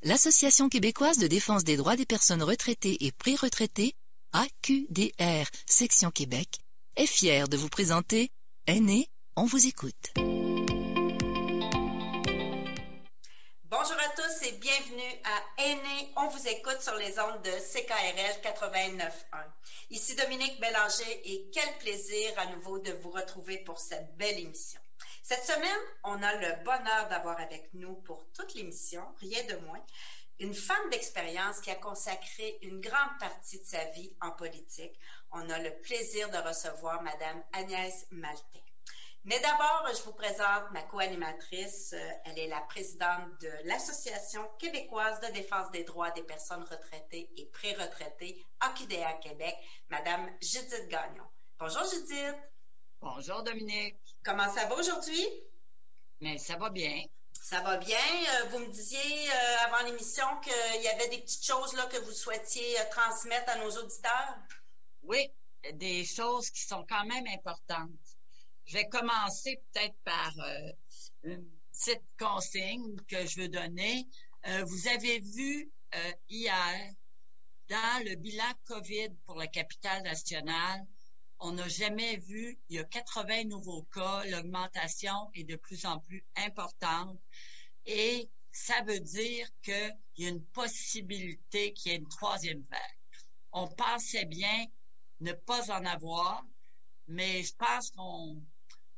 l'Association québécoise de défense des droits des personnes retraitées et pré-retraitées, AQDR, section Québec, est fière de vous présenter Aînés, on vous écoute. Bonjour à tous et bienvenue à Aînés, on vous écoute sur les ondes de CKRL 89.1. Ici Dominique Bélanger et quel plaisir à nouveau de vous retrouver pour cette belle émission. Cette semaine, on a le bonheur d'avoir avec nous pour toute l'émission, rien de moins, une femme d'expérience qui a consacré une grande partie de sa vie en politique. On a le plaisir de recevoir Madame Agnès Maltais. Mais d'abord, je vous présente ma co-animatrice. Elle est la présidente de l'Association québécoise de défense des droits des personnes retraitées et pré-retraitées, AQDR Québec, Madame Judith Gagnon. Bonjour Judith. Bonjour Dominique. Comment ça va aujourd'hui? Mais ça va bien. Ça va bien. Vous me disiez avant l'émission qu'il y avait des petites choses là, que vous souhaitiez transmettre à nos auditeurs. Oui, des choses qui sont quand même importantes. Je vais commencer peut-être par une petite consigne que je veux donner. Vous avez vu hier, dans le bilan COVID pour la capitale nationale, on n'a jamais vu, il y a 80 nouveaux cas, l'augmentation est de plus en plus importante et ça veut dire qu'il y a une possibilité qu'il y ait une troisième vague. On pensait bien ne pas en avoir, mais je pense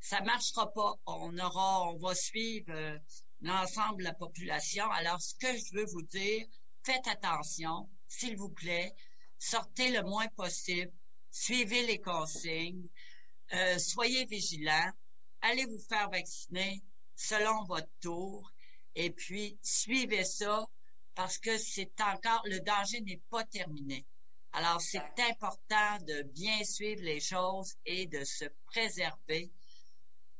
ça marchera pas. On va suivre l'ensemble de la population. Alors, ce que je veux vous dire, faites attention, s'il vous plaît, sortez le moins possible, suivez les consignes, soyez vigilants, allez vous faire vacciner selon votre tour, et puis suivez ça parce que le danger n'est pas terminé. Alors, c'est important de bien suivre les choses et de se préserver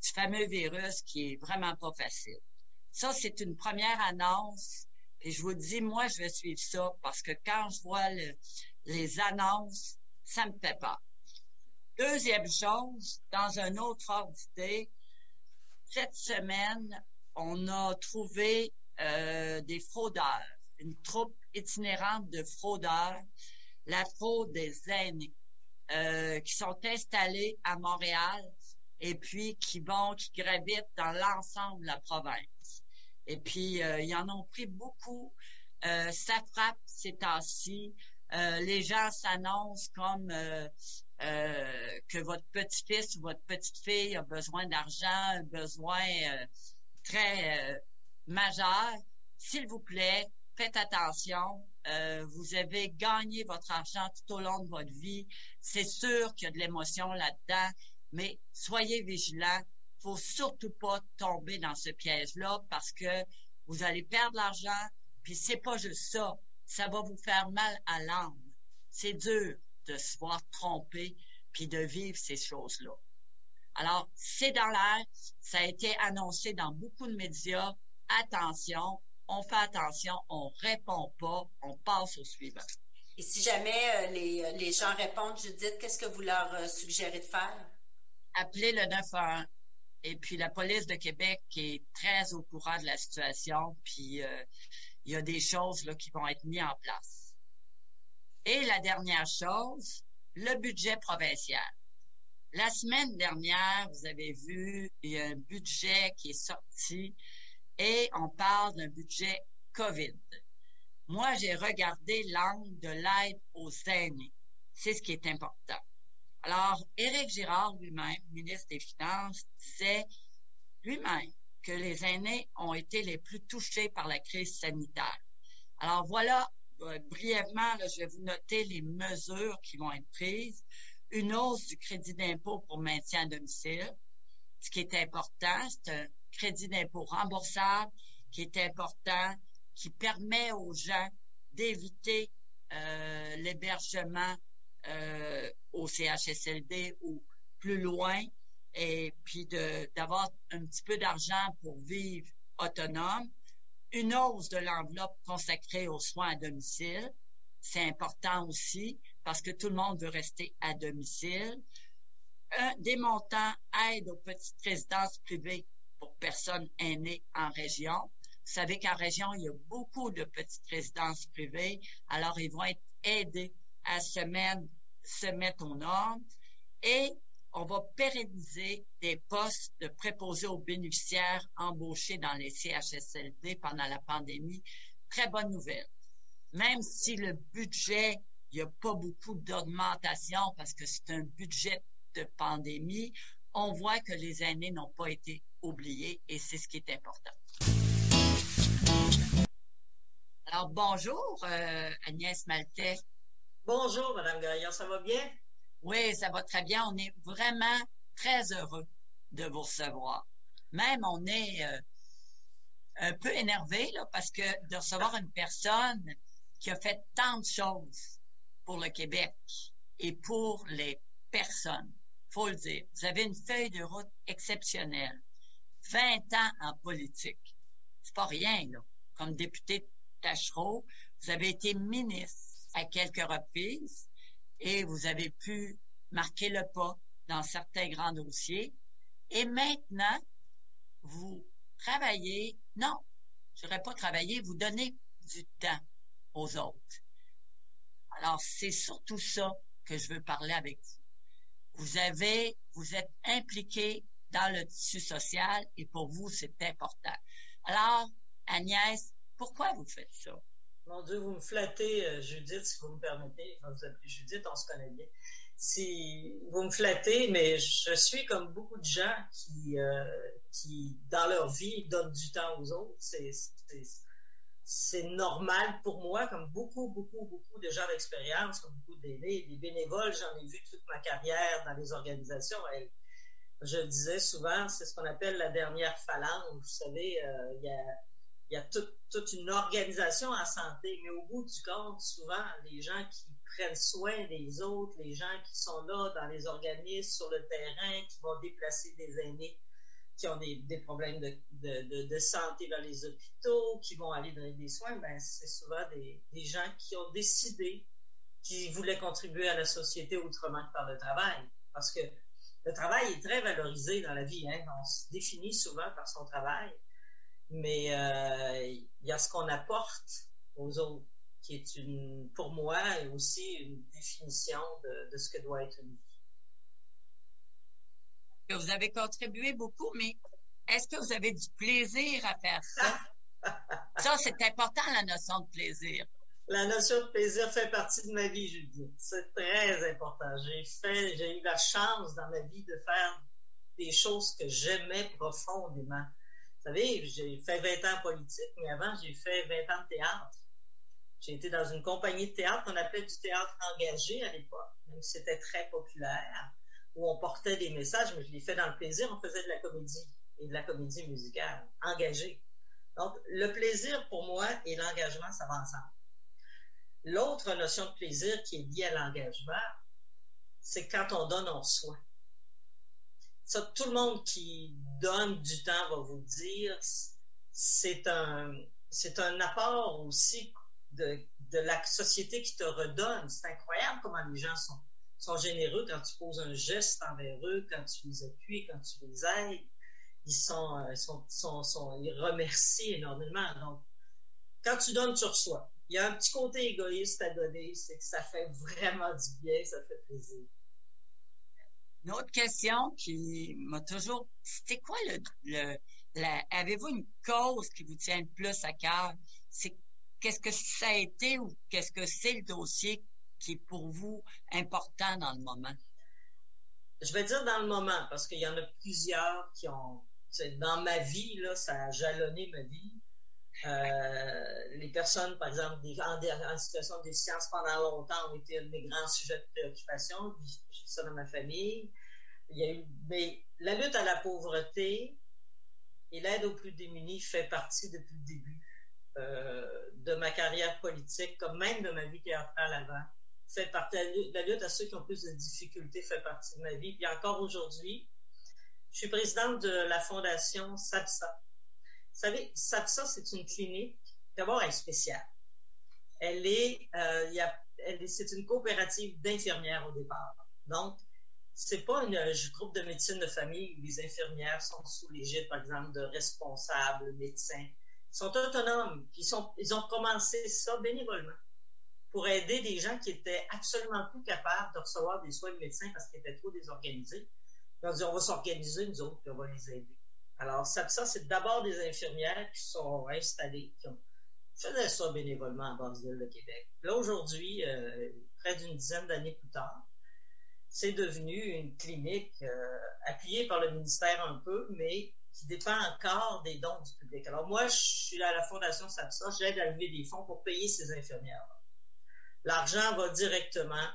du fameux virus qui est vraiment pas facile. Ça, c'est une première annonce. Et je vous dis, moi, je vais suivre ça parce que quand je vois les annonces, ça me fait peur. Deuxième chose, dans un autre ordre d'idée, cette semaine, on a trouvé des fraudeurs, une troupe itinérante de fraudeurs, la fraude des aînés, qui sont installés à Montréal et puis qui gravitent dans l'ensemble de la province. Et puis, ils en ont pris beaucoup. Ça frappe ces temps-ci. Les gens s'annoncent comme que votre petit-fils ou votre petite-fille a besoin d'argent, un besoin très majeur. S'il vous plaît, faites attention. Vous avez gagné votre argent tout au long de votre vie. C'est sûr qu'il y a de l'émotion là-dedans, mais soyez vigilants. Faut surtout pas tomber dans ce piège-là parce que vous allez perdre l'argent, puis c'est pas juste ça. Ça va vous faire mal à l'âme. C'est dur de se voir tromper puis de vivre ces choses-là. Alors, c'est dans l'air. Ça a été annoncé dans beaucoup de médias. Attention. On fait attention, on répond pas, on passe au suivant. Et si jamais les gens répondent, Judith, qu'est-ce que vous leur suggérez de faire? Appelez le 911 et puis la police de Québec est très au courant de la situation, puis il y a des choses là qui vont être mises en place. Et la dernière chose, le budget provincial. La semaine dernière, vous avez vu, il y a un budget qui est sorti et on parle d'un budget COVID. Moi, j'ai regardé l'angle de l'aide aux aînés. C'est ce qui est important. Alors, Éric Girard lui-même, ministre des Finances, disait lui-même que les aînés ont été les plus touchés par la crise sanitaire. Alors voilà, brièvement, là, je vais vous noter les mesures qui vont être prises. Une hausse du crédit d'impôt pour maintien à domicile. Ce qui est important, c'est un crédit d'impôt remboursable qui est important, qui permet aux gens d'éviter l'hébergement au CHSLD ou plus loin et puis d'avoir un petit peu d'argent pour vivre autonome. Une hausse de l'enveloppe consacrée aux soins à domicile, c'est important aussi parce que tout le monde veut rester à domicile. Des montants aide aux petites résidences privées pour personnes aînées en région. Vous savez qu'en région, il y a beaucoup de petites résidences privées, alors ils vont être aidés à se mettre aux normes et on va pérenniser des postes de préposés aux bénéficiaires embauchés dans les CHSLD pendant la pandémie. Très bonne nouvelle. Même si le budget, il n'y a pas beaucoup d'augmentation parce que c'est un budget de pandémie, on voit que les aînés n'ont pas été oubliés et c'est ce qui est important. Alors, bonjour, Agnès Maltais. Bonjour, Madame Gaillon, ça va bien? Oui, ça va très bien. On est vraiment très heureux de vous recevoir. Même, on est un peu énervé là, parce que de recevoir une personne qui a fait tant de choses pour le Québec et pour les personnes, faut le dire. Vous avez une feuille de route exceptionnelle. 20 ans en politique. C'est pas rien, là. Comme député de Tachereau, vous avez été ministre à quelques reprises et vous avez pu marquer le pas dans certains grands dossiers. Et maintenant, vous travaillez, non, je dirais pas travailler, vous donnez du temps aux autres. Alors, c'est surtout ça que je veux parler avec vous. Vous êtes impliqué dans le tissu social et pour vous, c'est important. Alors, Agnès, pourquoi vous faites ça? Mon Dieu, vous me flattez, Judith, si vous me permettez. Je vais vous appeler Judith, on se connaît bien. Si vous me flattez, mais je suis comme beaucoup de gens qui dans leur vie, donnent du temps aux autres. C'est normal pour moi, comme beaucoup de gens d'expérience, comme beaucoup d'aînés, des bénévoles, j'en ai vu toute ma carrière dans les organisations. Je disais souvent, c'est ce qu'on appelle la dernière phalange. Vous savez, il y a toute une organisation en santé, mais au bout du compte, souvent, les gens qui prennent soin des autres, les gens qui sont là dans les organismes, sur le terrain, qui vont déplacer des aînés qui ont des problèmes de santé dans les hôpitaux, qui vont aller donner des soins, ben c'est souvent des gens qui ont décidé qu'ils voulaient contribuer à la société autrement que par le travail. Parce que le travail est très valorisé dans la vie, hein? On se définit souvent par son travail. Mais il y a ce qu'on apporte aux autres, qui est pour moi, aussi une définition de ce que doit être une vie. Vous avez contribué beaucoup, mais est-ce que vous avez du plaisir à faire ça? Ça, c'est important, la notion de plaisir. La notion de plaisir fait partie de ma vie, Judith. C'est très important. J'ai eu la chance dans ma vie de faire des choses que j'aimais profondément. Vous savez, j'ai fait 20 ans en politique, mais avant, j'ai fait 20 ans de théâtre. J'ai été dans une compagnie de théâtre qu'on appelait du théâtre engagé à l'époque, même si c'était très populaire, où on portait des messages, mais je l'ai fait dans le plaisir, on faisait de la comédie et de la comédie musicale, engagée. Donc, le plaisir pour moi et l'engagement, ça va ensemble. L'autre notion de plaisir qui est liée à l'engagement, c'est quand on donne, on reçoit. Ça, tout le monde qui donne du temps va vous dire, c'est un apport aussi de la société qui te redonne. C'est incroyable comment les gens sont généreux quand tu poses un geste envers eux, quand tu les appuies, quand tu les aides. Ils remercient énormément. Donc, quand tu donnes, tu reçois. Il y a un petit côté égoïste à donner, c'est que ça fait vraiment du bien, ça fait plaisir. Une autre question qui m'a toujours... C'était quoi avez-vous une cause qui vous tient le plus à cœur? Qu'est-ce que ça a été ou qu'est-ce que c'est le dossier qui est pour vous important dans le moment? Je vais dire dans le moment, parce qu'il y en a plusieurs qui ont... Dans ma vie, là, ça a jalonné ma vie. Les personnes, par exemple, en situation de déficience pendant longtemps ont été un de mes grands sujets de préoccupation. J'ai ça dans ma famille. Mais la lutte à la pauvreté et l'aide aux plus démunis fait partie depuis le début de ma carrière politique, comme même de ma vie théâtrale avant. Fait partie, la lutte à ceux qui ont plus de difficultés fait partie de ma vie. Puis encore aujourd'hui, je suis présidente de la fondation SAPSA. Vous savez, SAPSA, c'est une clinique, d'abord, elle est spéciale. C'est une coopérative d'infirmières au départ. Donc, c'est pas un groupe de médecine de famille où les infirmières sont sous l'égide, par exemple, de responsables médecins. sont autonomes. Ils ont commencé ça bénévolement pour aider des gens qui étaient absolument plus capables de recevoir des soins de médecins parce qu'ils étaient trop désorganisés. Ils ont dit, on va s'organiser, nous autres, puis on va les aider. Alors, ça c'est d'abord des infirmières qui sont installées, qui faisaient ça bénévolement à Basse-Ville de Québec. Là, aujourd'hui, près d'une dizaine d'années plus tard, c'est devenu une clinique appuyée par le ministère un peu, mais qui dépend encore des dons du public. Alors moi, je suis à la Fondation SAPSA, j'aide à lever des fonds pour payer ces infirmières-là. L'argent va directement,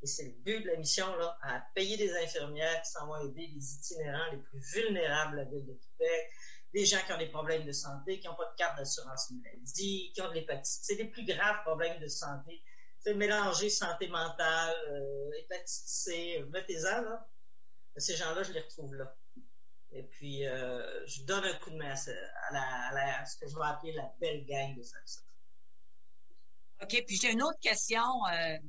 et c'est le but de la mission, là, à payer des infirmières qui s'en vont aider les itinérants les plus vulnérables de la Ville de Québec, des gens qui ont des problèmes de santé, qui n'ont pas de carte d'assurance maladie, qui ont de l'hépatite. C'est les plus graves problèmes de santé. C'est mélanger santé mentale, hépatite C, mettez-en, là. Ces gens-là, je les retrouve là. Et puis, je donne un coup de main à ce que je vais appeler la belle gang de SAPSA. OK, puis j'ai une autre question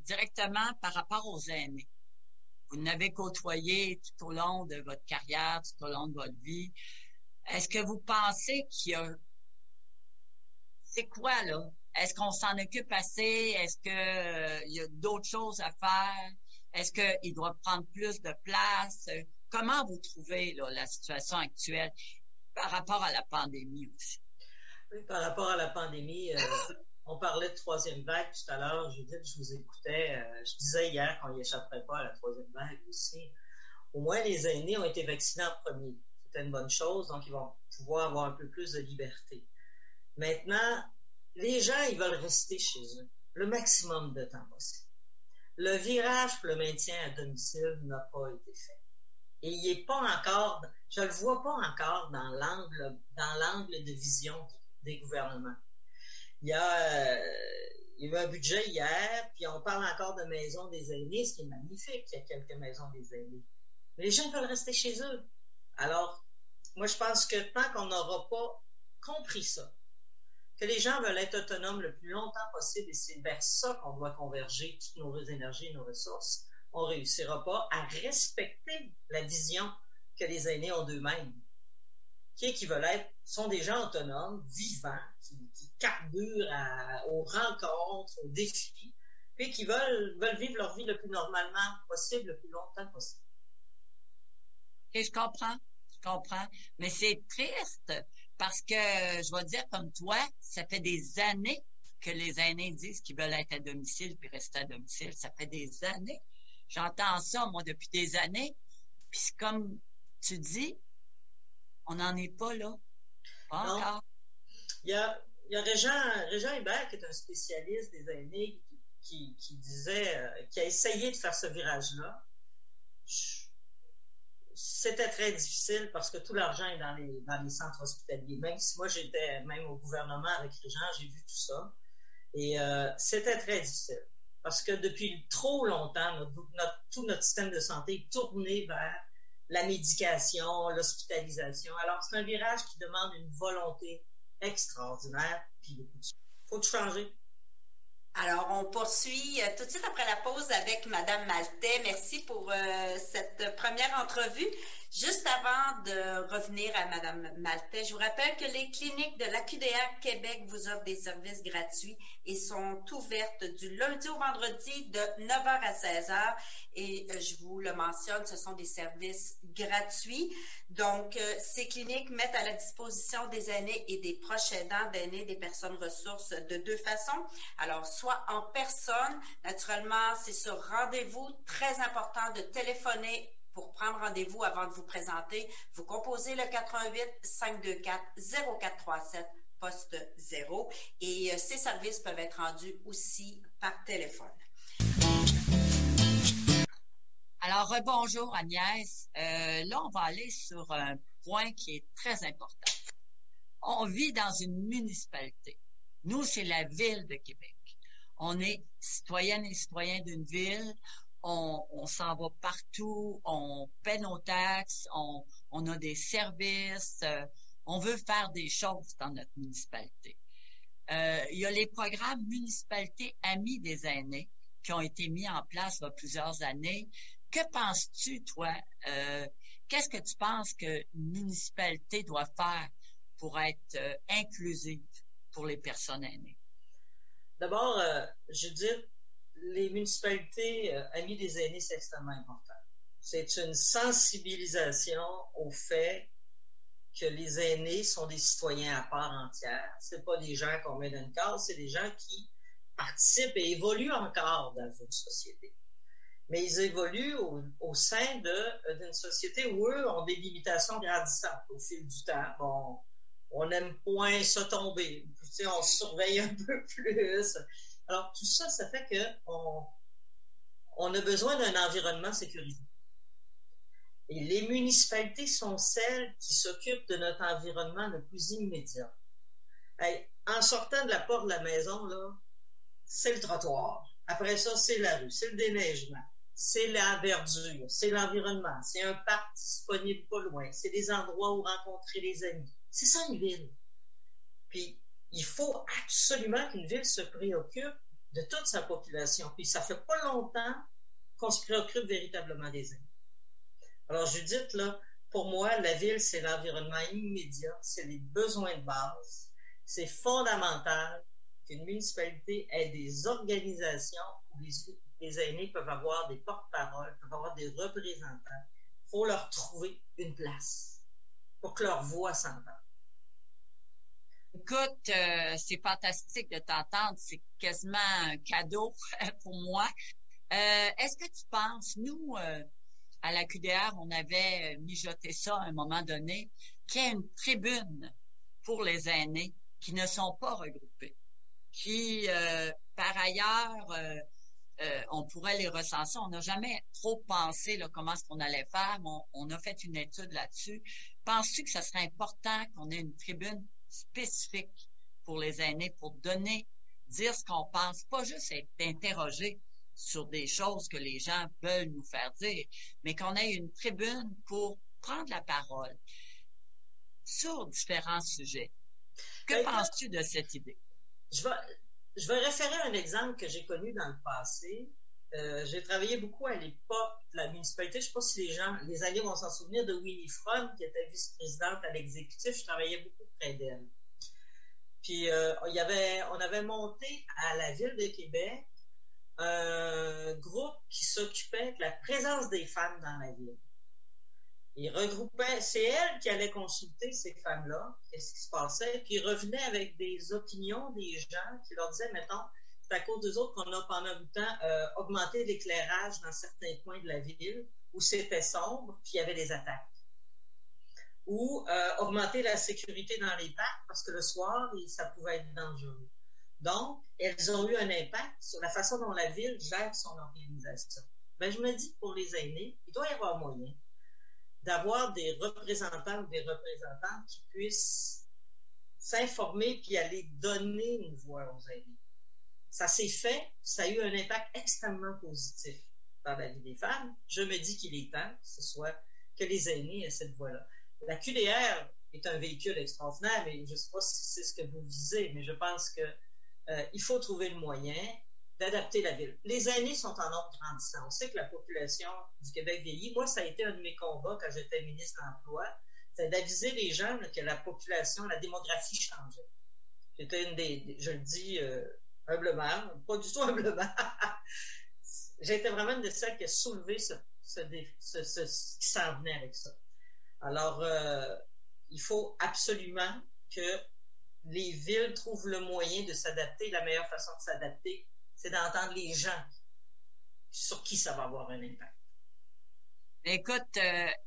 directement par rapport aux aînés. Vous n'avez côtoyé tout au long de votre carrière, tout au long de votre vie. Est-ce que vous pensez qu'il y a... C'est quoi, là? Est-ce qu'on s'en occupe assez? Est-ce qu'il y a d'autres choses à faire? Est-ce qu'il doit prendre plus de place? Comment vous trouvez là, la situation actuelle par rapport à la pandémie aussi? Oui, par rapport à la pandémie, on parlait de troisième vague tout à l'heure. Je disais que je vous écoutais. Je disais hier qu'on n'y échapperait pas à la troisième vague aussi. Au moins, les aînés ont été vaccinés en premier. C'était une bonne chose, donc ils vont pouvoir avoir un peu plus de liberté. Maintenant, les gens, ils veulent rester chez eux le maximum de temps possible. Le virage pour le maintien à domicile n'a pas été fait. Et il n'est pas encore, je ne le vois pas encore dans l'angle de vision des gouvernements. Il y a eu un budget hier, puis on parle encore de maisons des aînés, ce qui est magnifique, il y a quelques maisons des aînés. Mais les gens veulent rester chez eux. Alors, moi, je pense que tant qu'on n'aura pas compris ça, que les gens veulent être autonomes le plus longtemps possible, et c'est vers ça qu'on doit converger toutes nos énergies et nos ressources, on ne réussira pas à respecter la vision que les aînés ont d'eux-mêmes, qui veulent être, sont des gens autonomes, vivants, qui carburent aux rencontres, aux défis, puis qui veulent vivre leur vie le plus normalement possible, le plus longtemps possible. Et je comprends. Mais c'est triste parce que, je vais dire comme toi, ça fait des années que les aînés disent qu'ils veulent être à domicile puis rester à domicile. Ça fait des années. J'entends ça, moi, depuis des années. Puis comme tu dis, on n'en est pas là. Pas non. Encore. Il y a Régent Hébert, qui est un spécialiste des aînés, qui disait, qui a essayé de faire ce virage-là. C'était très difficile parce que tout l'argent est dans les centres hospitaliers. Même si moi, j'étais même au gouvernement avec Régent, j'ai vu tout ça. Et c'était très difficile. Parce que depuis trop longtemps, tout notre système de santé est tourné vers la médication, l'hospitalisation. Alors, c'est un virage qui demande une volonté extraordinaire. Puis, il faut tout changer. Alors, on poursuit tout de suite après la pause avec Mme Maltais. Merci pour cette première entrevue. Juste avant de revenir à Mme Maltais, je vous rappelle que les cliniques de l'AQDR Québec vous offrent des services gratuits et sont ouvertes du lundi au vendredi de 9h à 16h. Et je vous le mentionne, ce sont des services gratuits. Donc, ces cliniques mettent à la disposition des aînés et des proches aidants d'aînés des personnes ressources de deux façons. Alors, soit en personne, naturellement, c'est sur rendez-vous, très important de téléphoner pour prendre rendez-vous avant de vous présenter. Vous composez le 88-524-0437, poste 0. Et ces services peuvent être rendus aussi par téléphone. Alors, bonjour Agnès. Là, on va aller sur un point qui est très important. On vit dans une municipalité. Nous, c'est la ville de Québec. On est citoyennes et citoyens d'une ville. On s'en va partout, on paie nos taxes, on a des services, on veut faire des choses dans notre municipalité. Il y a les programmes Municipalité Amis des aînés qui ont été mis en place il y a plusieurs années. Que penses-tu, toi? Qu'est-ce que tu penses qu'une municipalité doit faire pour être inclusive pour les personnes aînées? D'abord, je dis, les municipalités amies des aînés, c'est extrêmement important. C'est une sensibilisation au fait que les aînés sont des citoyens à part entière. C'est pas des gens qu'on met dans une case, c'est des gens qui participent et évoluent encore dans une société. Mais ils évoluent au sein d'une société où eux ont des limitations grandissantes au fil du temps. Bon, on n'aime point se tomber, tu sais, on se surveille un peu plus. Alors, tout ça, ça fait qu'on a besoin d'un environnement sécurisé. Et les municipalités sont celles qui s'occupent de notre environnement le plus immédiat. Hey, en sortant de la porte de la maison, là, c'est le trottoir. Après ça, c'est la rue, c'est le déneigement, c'est la verdure, c'est l'environnement, c'est un parc disponible pas loin, c'est des endroits où rencontrer les amis. C'est ça une ville. Puis, il faut absolument qu'une ville se préoccupe de toute sa population. Puis, ça fait pas longtemps qu'on se préoccupe véritablement des amis. Alors, Judith, là, pour moi, la ville, c'est l'environnement immédiat, c'est les besoins de base. C'est fondamental qu'une municipalité ait des organisations où les aînés peuvent avoir des porte-paroles, peuvent avoir des représentants. Il faut leur trouver une place pour que leur voix s'entende. Écoute, c'est fantastique de t'entendre. C'est quasiment un cadeau pour moi. Est-ce que tu penses, nous, à la QDR, on avait mijoté ça à un moment donné, qu'il y a une tribune pour les aînés qui ne sont pas regroupés, qui, par ailleurs, on pourrait les recenser. On n'a jamais trop pensé là, comment est-ce qu'on allait faire, mais on a fait une étude là-dessus. Penses-tu que ce serait important qu'on ait une tribune spécifique pour les aînés, pour dire ce qu'on pense, pas juste être interrogé sur des choses que les gens veulent nous faire dire, mais qu'on ait une tribune pour prendre la parole sur différents sujets. Que penses-tu de cette idée? Je vais référer à un exemple que j'ai connu dans le passé. J'ai travaillé beaucoup à l'époque de la municipalité. Je ne sais pas si les aînés vont s'en souvenir de Winnie Fromm, qui était vice-présidente à l'exécutif. Je travaillais beaucoup près d'elle. Puis, on avait monté à la Ville de Québec un groupe qui s'occupait de la présence des femmes dans la ville. Il regroupait, c'est elle qui allait consulter ces femmes-là, qu'est-ce qui se passait, puis il revenait avec des opinions des gens qui leur disaient, mettons, c'est à cause d'eux autres qu'on a pendant un bout de temps augmenté l'éclairage dans certains coins de la ville où c'était sombre, puis il y avait des attaques. Ou augmenter la sécurité dans les parcs parce que le soir, ça pouvait être dangereux. Donc, elles ont eu un impact sur la façon dont la ville gère son organisation. Ben, je me dis que pour les aînés, il doit y avoir moyen d'avoir des représentants ou des représentantes qui puissent s'informer puis aller donner une voix aux aînés. Ça s'est fait, ça a eu un impact extrêmement positif dans la vie des femmes. Je me dis qu'il est temps que les aînés aient cette voix-là. La QDR est un véhicule extraordinaire, mais je ne sais pas si c'est ce que vous visez, mais je pense que il faut trouver le moyen d'adapter la ville. Les aînés sont en nombre grandissant. On sait que la population du Québec vieillit. Moi, ça a été un de mes combats quand j'étais ministre de l'Emploi, c'est d'aviser les gens là, que la population, la démographie changeait. J'étais je le dis humblement, pas du tout humblement. J'ai été vraiment une de celles qui a soulevé ce qui s'en venait avec ça. Alors, il faut absolument que les villes trouvent le moyen de s'adapter. La meilleure façon de s'adapter, c'est d'entendre les gens sur qui ça va avoir un impact. Écoute,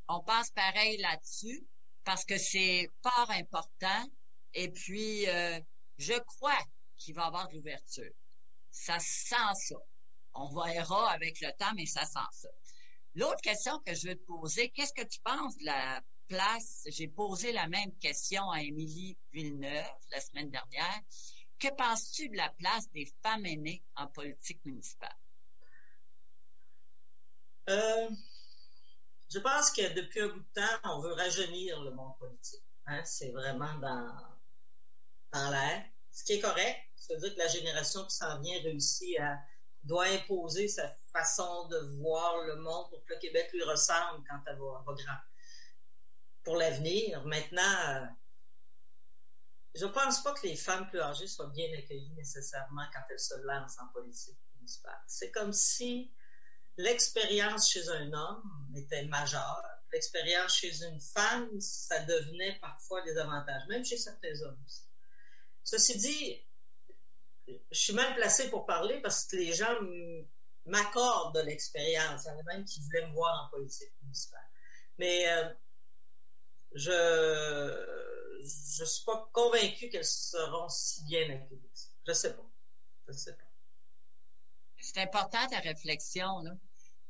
on pense pareil là-dessus parce que c'est fort important et puis je crois qu'il va y avoir de l'ouverture. Ça sent ça. On verra avec le temps, mais ça sent ça. L'autre question que je veux te poser, qu'est-ce que tu penses de la place? J'ai posé la même question à Émilie Villeneuve la semaine dernière. Que penses-tu de la place des femmes aînées en politique municipale? Je pense que depuis un bout de temps, on veut rajeunir le monde politique. Hein? C'est vraiment dans l'air. Ce qui est correct, ça veut dire que la génération qui s'en vient doit imposer sa façon de voir le monde pour que le Québec lui ressemble quand elle va grand. Pour l'avenir, maintenant, je pense pas que les femmes plus âgées soient bien accueillies nécessairement quand elles se lancent en politique municipale. C'est comme si l'expérience chez un homme était majeure. L'expérience chez une femme, ça devenait parfois des avantages, même chez certains hommes aussi. Ceci dit, je suis mal placée pour parler parce que les gens m'accordent de l'expérience. Il y en a même qui voulaient me voir en politique municipale. Mais je suis pas convaincue qu'elles seront si bien accueillies. Je sais pas. C'est important ta réflexion, là.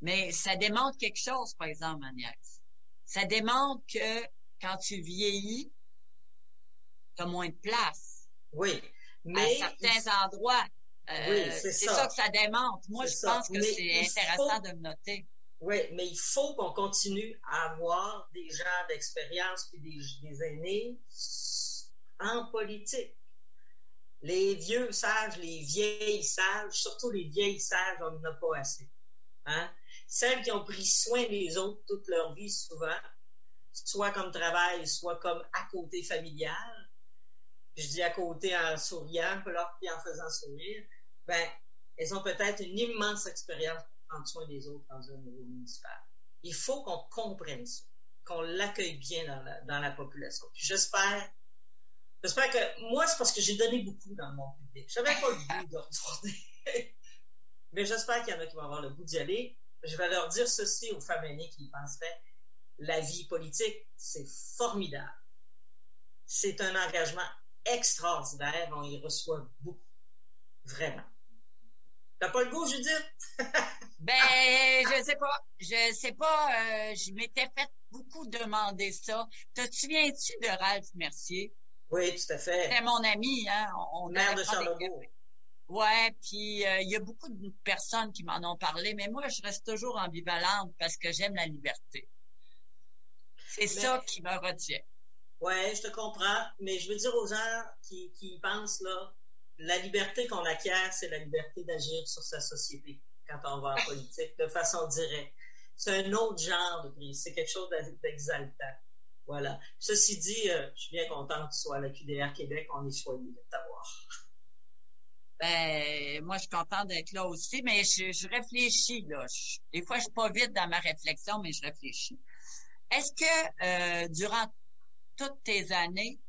Mais ça démontre quelque chose, par exemple, Agnès. Ça démontre que quand tu vieillis, tu as moins de place. Oui. Mais à certains endroits. Oui, c'est ça que ça démontre. Moi, je pense que c'est intéressant de le noter. Oui, mais il faut qu'on continue à avoir des gens d'expérience puis des aînés en politique. Les vieux sages, les vieilles sages, surtout les vieilles sages, on n'en a pas assez. Hein? Celles qui ont pris soin des autres toute leur vie, souvent, soit comme travail, soit comme à côté familial. Je dis à côté en souriant, puis en faisant sourire. Ben, elles ont peut-être une immense expérience pour prendre soin des autres dans un niveau municipal. Il faut qu'on comprenne ça, qu'on l'accueille bien dans la population. Puis j'espère que moi, c'est parce que j'ai donné beaucoup dans mon public. Je n'avais pas le goût de retourner. Mais j'espère qu'il y en a qui vont avoir le goût d'y aller. Je vais leur dire ceci aux femmes aînées qui y penseraient. La vie politique, c'est formidable. C'est un engagement extraordinaire. On y reçoit beaucoup. Vraiment. T'as pas le goût, Judith? Ben, je sais pas. Je m'étais fait beaucoup demander ça. Te souviens-tu de Ralph Mercier? Oui, tout à fait. C'était mon ami, hein. Maire de Charlebourg. Ouais, puis il y a beaucoup de personnes qui m'en ont parlé, mais moi, je reste toujours ambivalente parce que j'aime la liberté. C'est ça qui me retient. Ouais, je te comprends, mais je veux dire aux gens qui pensent, là, la liberté qu'on acquiert, c'est la liberté d'agir sur sa société quand on va en politique, de façon directe. C'est un autre genre de prise, c'est quelque chose d'exaltant. Voilà. Ceci dit, je suis bien contente que tu sois à la QDR Québec, on est choyé de t'avoir. Ben, moi, je suis contente d'être là aussi, mais je réfléchis, là. Des fois, je suis pas vite dans ma réflexion, mais je réfléchis. Est-ce que, durant toutes tes années,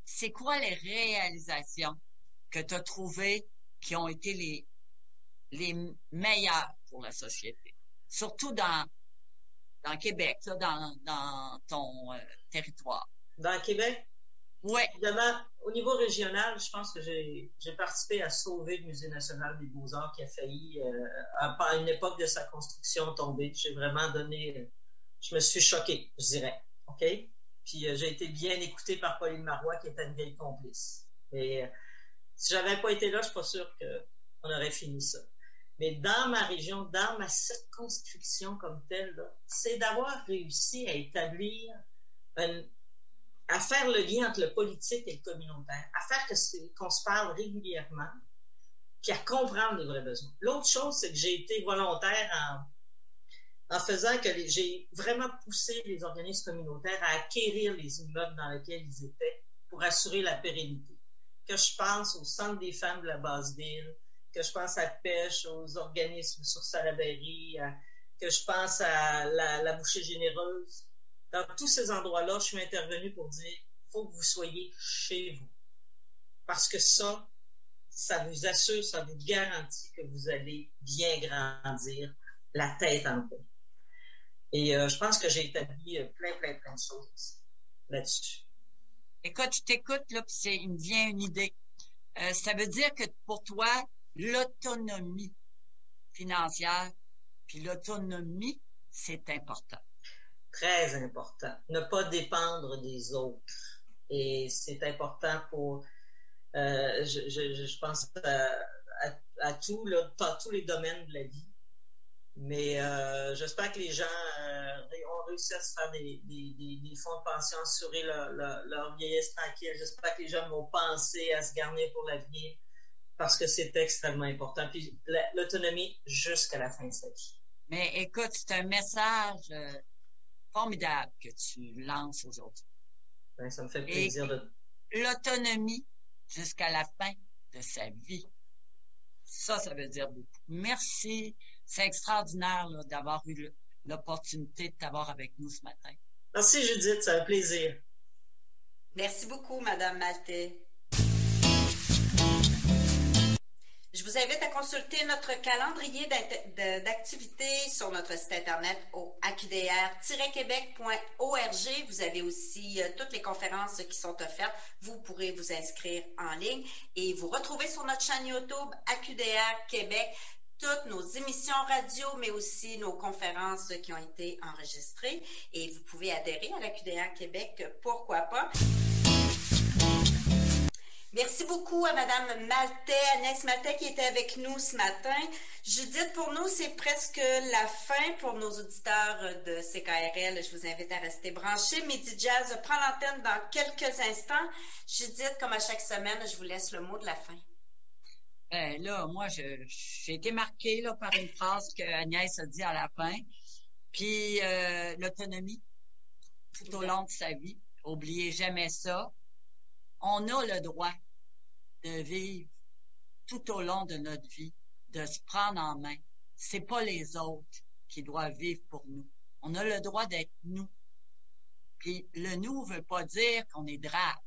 c'est quoi les réalisations que tu as trouvées qui ont été les meilleures pour la société? Surtout dans Québec, là, dans ton territoire. Dans Québec? Oui. Évidemment, au niveau régional, je pense que j'ai participé à sauver le Musée national des beaux-arts qui a failli, à une époque de sa construction, tomber. J'ai vraiment donné... je me suis choquée, je dirais. OK? Puis j'ai été bien écoutée par Pauline Marois, qui était une vieille complice. Et si j'avais pas été là, je suis pas sûre qu'on aurait fini ça. Mais dans ma région, dans ma circonscription comme telle, c'est d'avoir réussi à établir à faire le lien entre le politique et le communautaire, à faire qu'on se parle régulièrement, puis à comprendre les vrais besoins. L'autre chose, c'est que j'ai été volontaire en faisant que j'ai vraiment poussé les organismes communautaires à acquérir les immeubles dans lesquels ils étaient pour assurer la pérennité. Que je pense au Centre des femmes de la Basse-Ville, que je pense à Pêche, aux organismes sur Salaberry, que je pense à la Bouchée Généreuse. Dans tous ces endroits-là, je suis intervenue pour dire il faut que vous soyez chez vous. Parce que ça vous assure, ça vous garantit que vous allez bien grandir la tête en haut. Et je pense que j'ai établi plein de choses là-dessus. Écoute, je t'écoute, là, puis il me vient une idée. Ça veut dire que pour toi, l'autonomie financière puis l'autonomie, c'est important. Très important. Ne pas dépendre des autres. Et c'est important pour... je pense à tout, là, tous les domaines de la vie. Mais j'espère que les gens ont réussi à se faire des fonds de pension, assurer leur vieillesse tranquille. J'espère que les gens vont penser à se garnir pour l'avenir parce que c'est extrêmement important. Puis l'autonomie jusqu'à la fin de sa vie. Mais écoute, c'est un message formidable que tu lances aujourd'hui. Ben, ça me fait plaisir l'autonomie jusqu'à la fin de sa vie. Ça veut dire beaucoup. Merci. C'est extraordinaire là, d'avoir eu l'opportunité de t'avoir avec nous ce matin. Merci, Judith. C'est un plaisir. Merci beaucoup, Madame Maltais. Je vous invite à consulter notre calendrier d'activités sur notre site Internet au aqdr-québec.org. Vous avez aussi toutes les conférences qui sont offertes. Vous pourrez vous inscrire en ligne et vous retrouver sur notre chaîne YouTube AQDR Québec toutes nos émissions radio, mais aussi nos conférences qui ont été enregistrées. Et vous pouvez adhérer à l'AQDR Québec, pourquoi pas. Merci beaucoup à Mme Maltais, Agnès Maltais qui était avec nous ce matin. Judith, pour nous, c'est presque la fin pour nos auditeurs de CKRL. Je vous invite à rester branchés. Midi Jazz prend l'antenne dans quelques instants. Judith, comme à chaque semaine, je vous laisse le mot de la fin. Là, moi, j'ai été marquée là, par une phrase que Agnès a dit à la fin. Puis, l'autonomie tout au long de sa vie. Oubliez jamais ça. On a le droit de vivre tout au long de notre vie, de se prendre en main. C'est pas les autres qui doivent vivre pour nous. On a le droit d'être nous. Puis le nous veut pas dire qu'on est drabe.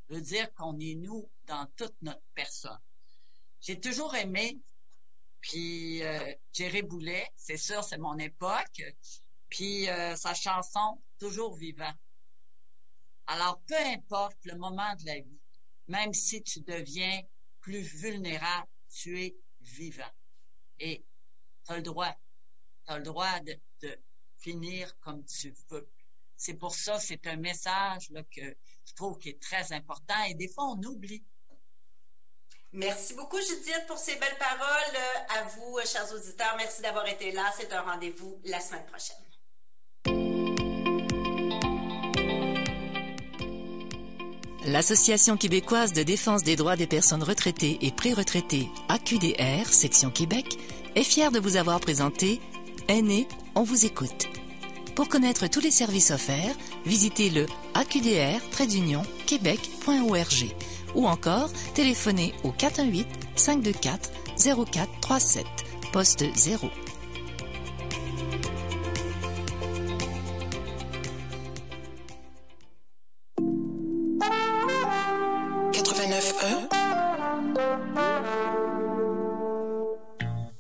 Veut dire qu'on est nous dans toute notre personne. J'ai toujours aimé, puis Jerry Boulet, c'est sûr, c'est mon époque, puis sa chanson « Toujours vivant ». Alors, peu importe le moment de la vie, même si tu deviens plus vulnérable, tu es vivant. Et tu as le droit de finir comme tu veux. C'est pour ça, c'est un message là, que je trouve qui est très important et des fois, on oublie. Merci beaucoup, Judith, pour ces belles paroles. À vous, chers auditeurs, merci d'avoir été là. C'est un rendez-vous la semaine prochaine. L'Association québécoise de défense des droits des personnes retraitées et pré-retraitées, AQDR, section Québec, est fière de vous avoir présenté « Aînés, on vous écoute ». Pour connaître tous les services offerts, visitez le aqdr-québec.org ou encore téléphonez au 418-524-0437, poste 0.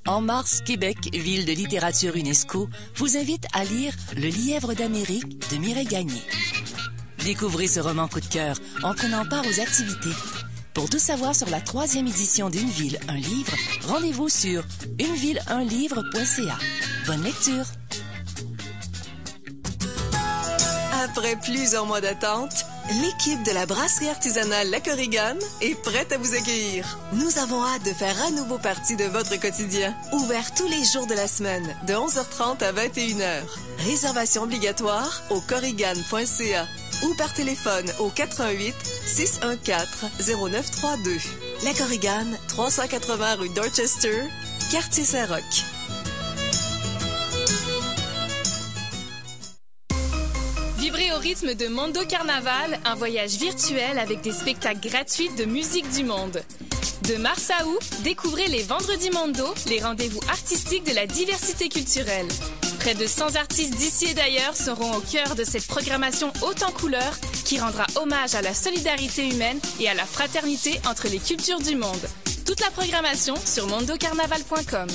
En mars, Québec, ville de littérature UNESCO, vous invite à lire Le Lièvre d'Amérique de Mireille Gagné. Découvrez ce roman coup de cœur en prenant part aux activités. Pour tout savoir sur la 3e édition d'Une ville, un livre, rendez-vous sur unevilleunlivre.ca. Bonne lecture! Après plusieurs mois d'attente, l'équipe de la brasserie artisanale La Korigane est prête à vous accueillir. Nous avons hâte de faire à nouveau partie de votre quotidien. Ouvert tous les jours de la semaine, de 11h30 à 21h. Réservation obligatoire au korigane.ca ou par téléphone au 88 614 0932. La Korigane, 380 rue Dorchester, quartier Saint-Roch. Vibrez au rythme de Mondo Carnaval, un voyage virtuel avec des spectacles gratuits de musique du monde. De mars à août, découvrez les Vendredis Mondo, les rendez-vous artistiques de la diversité culturelle. Près de 100 artistes d'ici et d'ailleurs seront au cœur de cette programmation haute en couleurs qui rendra hommage à la solidarité humaine et à la fraternité entre les cultures du monde. Toute la programmation sur mondocarnaval.com.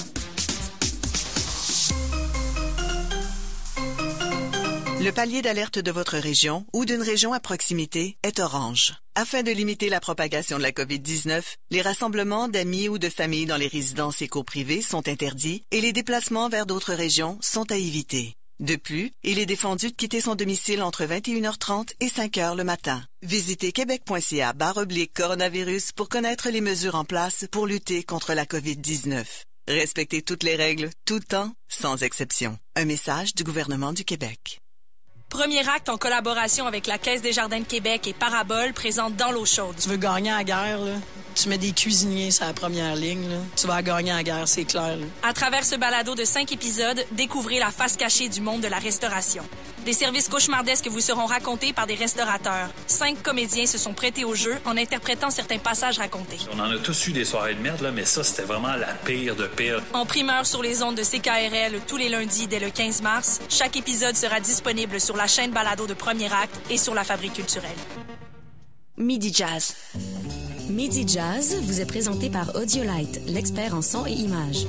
Le palier d'alerte de votre région ou d'une région à proximité est orange. Afin de limiter la propagation de la COVID-19, les rassemblements d'amis ou de familles dans les résidences éco-privées sont interdits et les déplacements vers d'autres régions sont à éviter. De plus, il est défendu de quitter son domicile entre 21h30 et 5h le matin. Visitez québec.ca/coronavirus pour connaître les mesures en place pour lutter contre la COVID-19. Respectez toutes les règles, tout le temps, sans exception. Un message du gouvernement du Québec. Premier acte en collaboration avec la Caisse des Jardins de Québec et Parabole présente Dans l'eau chaude. Tu veux gagner à la guerre, là? Tu mets des cuisiniers sur la première ligne, là. Tu vas gagner à la guerre, c'est clair. Là. À travers ce balado de 5 épisodes, découvrez la face cachée du monde de la restauration. Des services cauchemardesques vous seront racontés par des restaurateurs. 5 comédiens se sont prêtés au jeu en interprétant certains passages racontés. On en a tous eu des soirées de merde, là, mais ça, c'était vraiment la pire de pire. En primeur sur les ondes de CKRL tous les lundis dès le 15 mars, chaque épisode sera disponible sur la chaîne balado de Premier Acte et sur la Fabrique culturelle. Midi Jazz. Midi Jazz vous est présenté par Audiolite, l'expert en son et images.